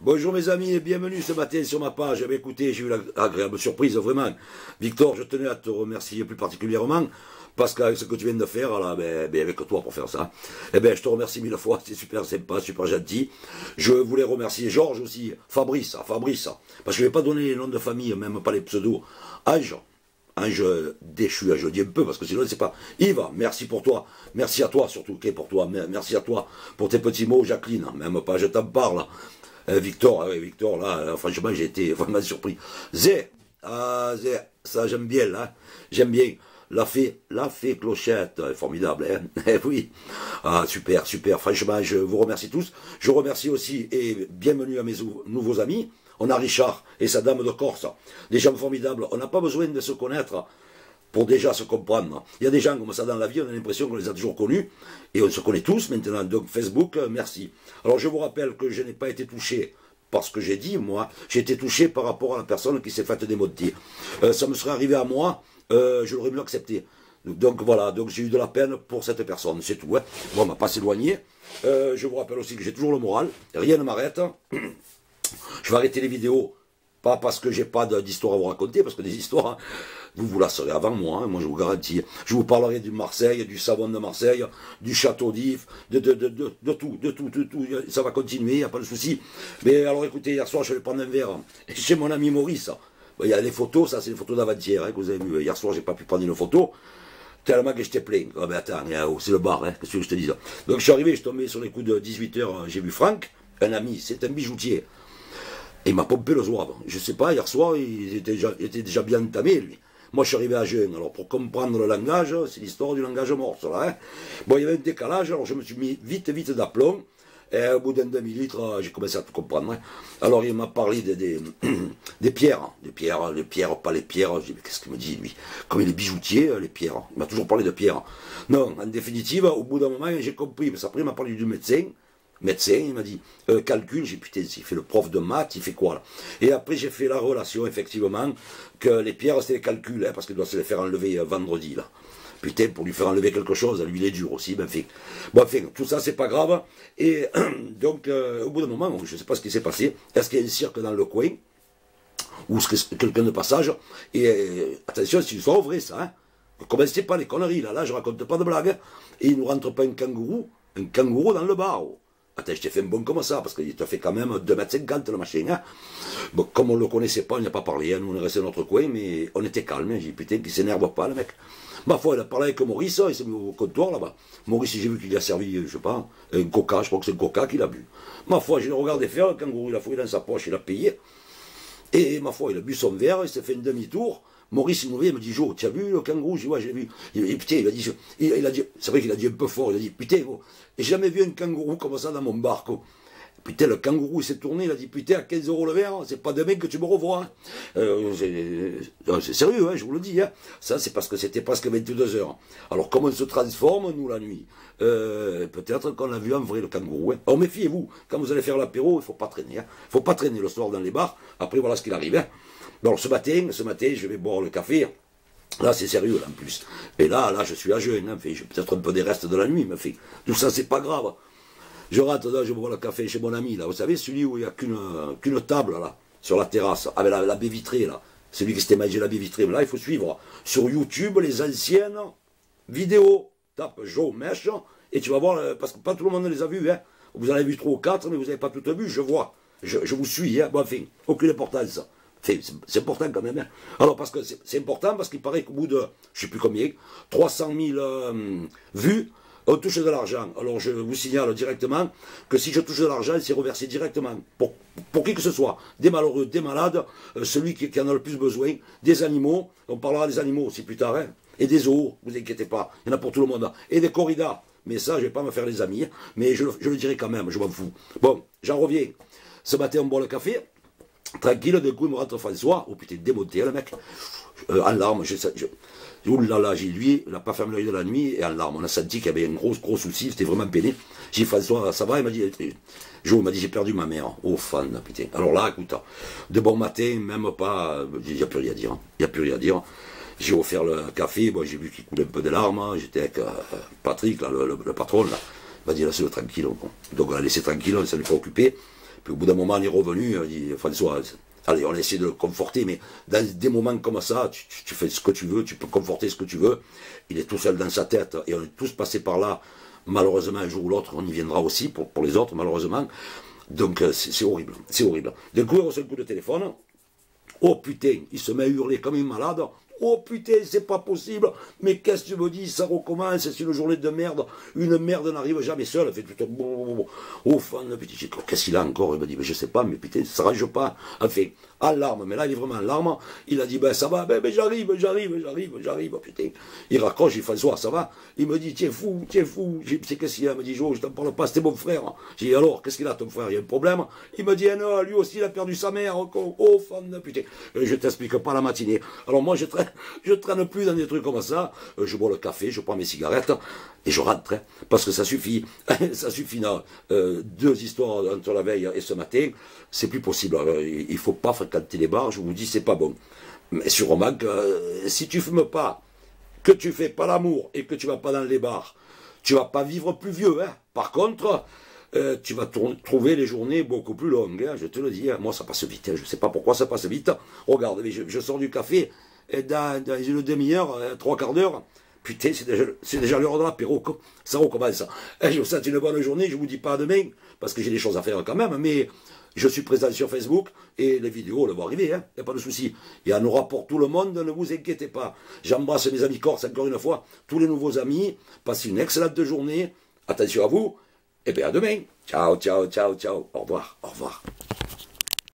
Bonjour mes amis et bienvenue ce matin sur ma page. Eh bien, écoutez, j'ai eu l'agréable surprise, vraiment. Victor, je tenais à te remercier plus particulièrement parce qu'avec ce que tu viens de faire, là, avec toi pour faire ça, eh bien, je te remercie mille fois, c'est super sympa, super gentil. Je voulais remercier Georges aussi, Fabrice, parce que je ne vais pas donner les noms de famille, même pas les pseudos. Ange déchu, je dis un peu, parce que sinon, c'est pas. Yves, merci pour toi. Merci à toi, surtout, pour toi. Merci à toi pour tes petits mots, Jacqueline. Même pas, je t'en parle. Victor, là, franchement, j'ai été vraiment surpris. Zé, ça, j'aime bien, là. J'aime bien. La fée Clochette, formidable, hein. Oui. Ah, super. Franchement, je vous remercie tous. Je remercie aussi, et bienvenue à mes nouveaux amis. On a Richard et sa dame de Corse, des gens formidables. On n'a pas besoin de se connaître pour déjà se comprendre. Il y a des gens comme ça dans la vie, on a l'impression qu'on les a toujours connus, et on se connaît tous maintenant. Donc Facebook, merci. Alors je vous rappelle que je n'ai pas été touché par ce que j'ai dit, moi, j'ai été touché par rapport à la personne qui s'est faite démonter. Ça me serait arrivé à moi, je l'aurais mieux accepté. Donc voilà, donc j'ai eu de la peine pour cette personne, c'est tout. Hein. Bon, on va pas s'éloigner. Je vous rappelle aussi que j'ai toujours le moral, rien ne m'arrête. Je vais arrêter les vidéos, pas parce que j'ai pas d'histoire à vous raconter, parce que des histoires, vous la saurez avant moi, hein, moi je vous garantis. Je vous parlerai du Marseille, du savon de Marseille, du château d'If, de tout, ça va continuer, il n'y a pas de souci. Mais alors écoutez, hier soir je vais prendre un verre chez mon ami Maurice. Il y a des photos, ça c'est des photos d'avant-hier, hein, que vous avez vu. Hier soir j'ai pas pu prendre une photo, tellement que j'étais plein. Ah ben attends, c'est le bar, hein, qu'est-ce que je te dis. Donc je suis arrivé, je suis tombé sur les coups de 18h, j'ai vu Franck, un ami, c'est un bijoutier. Et il m'a pompé le zouave. Je sais pas, hier soir, il était déjà bien entamé, lui. Moi, je suis arrivé à jeun. Alors, pour comprendre le langage, c'est l'histoire du langage morse, là. Hein. Bon, il y avait un décalage, alors je me suis mis vite d'aplomb. Et au bout d'un demi-litre, j'ai commencé à tout comprendre. Hein. Alors, il m'a parlé des pierres. Les pierres, pas les pierres. Je dis, mais qu'est-ce qu'il me dit, lui? Comme il est bijoutier, les pierres. Il m'a toujours parlé de pierres. Non, en définitive, au bout d'un moment, j'ai compris. Parce qu'après, il m'a parlé du médecin, il m'a dit, calcul, j'ai putain, il fait le prof de maths, il fait quoi là? Et après j'ai fait la relation, effectivement, que les pierres c'était les calculs, hein, parce qu'il doit se les faire enlever vendredi là. Putain, pour lui faire enlever quelque chose, lui il est dur aussi, ben fait. Bon, enfin, tout ça c'est pas grave. Et donc, au bout d'un moment, je ne sais pas ce qui s'est passé, est-ce qu'il y a un cirque dans le coin, ou est-ce que quelqu'un de passage, et attention, c'est une histoire vraie ça, hein. Commencez pas les conneries, là je raconte pas de blagues, hein. Et il nous rentre pas un kangourou dans le bar. Oh. Attends, je t'ai fait un bon comme ça, parce qu'il t'a fait quand même 2,50 m le machin. Hein. Bon, comme on ne le connaissait pas, on n'a pas parlé, hein. Nous on est resté dans notre coin, mais on était calme. Hein. J'ai dit, putain, qu'il s'énerve pas, le mec. Ma foi, il a parlé avec Maurice, il s'est mis au comptoir là-bas. Maurice, j'ai vu qu'il lui a servi, je sais pas, un coca, je crois que c'est un coca qu'il a bu. Ma foi, j'ai regardé faire, le kangourou, il a fouillé dans sa poche, il a payé. Et ma foi, il a bu son verre, il s'est fait un demi-tour. Maurice, il me dit, Jo, tu as vu le kangourou? Je dis, ouais, j'ai vu. Et putain, il a dit, c'est vrai qu'il a dit un peu fort, il a dit, putain, j'ai jamais vu un kangourou comme ça dans mon bar, quoi. Putain, le kangourou, il s'est tourné, il a dit, putain, à 15 € le verre, c'est pas demain que tu me revois. C'est sérieux, hein, je vous le dis. Hein. Ça, c'est parce que c'était presque 22h. Alors, comme on se transforme, nous, la nuit, peut-être qu'on l'a vu en vrai, le kangourou. Hein. Alors, méfiez-vous, quand vous allez faire l'apéro, il ne faut pas traîner. Hein. Il ne faut pas traîner le soir dans les bars. Après, voilà ce qu'il arrive. Hein. Alors, ce matin, je vais boire le café. Là, c'est sérieux, là, en plus. Et là, je suis à jeun. Hein. J'ai peut-être un peu des restes de la nuit, mais fait. Tout ça, c'est pas grave. Je rentre là, je bois le café chez mon ami, là. Vous savez, celui où il n'y a qu'une table, là, sur la terrasse, avec la baie vitrée, là. Celui qui s'était mangé la baie vitrée. Mais là, il faut suivre sur YouTube les anciennes vidéos. Tape Joe Mèche, et tu vas voir, parce que pas tout le monde les a vues, hein. Vous en avez vu 3 ou 4, mais vous n'avez pas toutes vues, je vois. Je vous suis, hein. Bon, enfin, aucune importance. Enfin, c'est important quand même. Hein. Alors, parce que c'est important, parce qu'il paraît qu'au bout de, je ne sais plus combien, 300 000 vues, on touche de l'argent. Alors je vous signale directement que si je touche de l'argent, c'est reversé directement. Pour qui que ce soit. Des malheureux, des malades, celui qui en a le plus besoin, des animaux, on parlera des animaux aussi plus tard, hein, et des zoos, vous inquiétez pas, il y en a pour tout le monde. Et des corridas. Mais ça, je ne vais pas me faire les amis, hein, mais je le dirai quand même, je m'en fous. Bon, j'en reviens. Ce matin, on boit le café. Tranquille, d'un coup, il me rentre François. Oh putain, démonté, le mec. En larmes, oulala, j'ai lui, il n'a pas fermé l'œil de la nuit, et en larmes. On a senti qu'il y avait un gros souci, c'était vraiment peiné. J'ai dit, François, ça va? Il m'a dit, Jo m'a dit, j'ai perdu ma mère. Oh, fan, putain. Alors là, écoute, de bon matin, même pas, il n'y a plus rien à dire. Il n'y a plus rien à dire. J'ai offert le café, bon, j'ai vu qu'il coulait un peu de larmes. J'étais avec Patrick, là, le patron, là. Il m'a dit, laissez-le tranquille. Donc on l'a laissé tranquille, on ne s'en est pas occupé. Puis au bout d'un moment, il est revenu, il dit, François, allez, on essaie de le conforter, mais dans des moments comme ça, tu fais ce que tu veux, tu peux conforter ce que tu veux. Il est tout seul dans sa tête, et on est tous passés par là. Malheureusement, un jour ou l'autre, on y viendra aussi, pour les autres, malheureusement. Donc, c'est horrible, c'est horrible. D'un coup, il reçoit un coup de téléphone. Oh putain, il se met à hurler comme une malade. Oh putain, c'est pas possible. Mais qu'est-ce que tu me dis? Ça recommence, c'est une journée de merde. Une merde n'arrive jamais seule. Elle fait tout bon. Oh, fan, petit, qu'est-ce qu'il a encore? Il me dit, mais je sais pas, mais putain, ça range pas. Enfin, en larmes, mais là, il est vraiment en larmes. Il a dit, ben ça va, ben j'arrive, putain. Il raccroche, il dit, François, ça va? Il me dit, tu es fou. J'ai dit, qu'est-ce qu'il a? Il me dit, Jo, je t'en parle pas, c'était mon frère. J'ai dit, alors, qu'est-ce qu'il a, ton frère? Il y a un problème? Il me dit, ah non, lui aussi, il a perdu sa mère. Oh, fan, putain. Je t'explique pas la matinée. Alors moi, je traîne plus dans des trucs comme ça. Je bois le café, je prends mes cigarettes et je rentre. Parce que ça suffit. Ça suffit, non. 2 histoires entre la veille et ce matin, c'est plus possible. Il faut pas fréquenter les bars, je vous dis, c'est pas bon. Mais sûrement que si tu fumes pas, que tu fais pas l'amour et que tu vas pas dans les bars, tu vas pas vivre plus vieux. Hein. Par contre, tu vas trouver les journées beaucoup plus longues, hein, je te le dis. Hein. Moi, ça passe vite, hein, je ne sais pas pourquoi ça passe vite. Regarde, je sors du café, et dans une demi-heure, 3/4 d'heure, putain, c'est déjà l'heure de l'apéro, ça recommence. Et je vous souhaite une bonne journée, je ne vous dis pas à demain, parce que j'ai des choses à faire quand même, mais je suis présent sur Facebook, et les vidéos, elles vont arriver, il n'y a pas de souci. Il y en aura pour tout le monde, ne vous inquiétez pas. J'embrasse mes amis corses, encore une fois, tous les nouveaux amis, passez une excellente journée, attention à vous, et bien à demain. Ciao. Au revoir.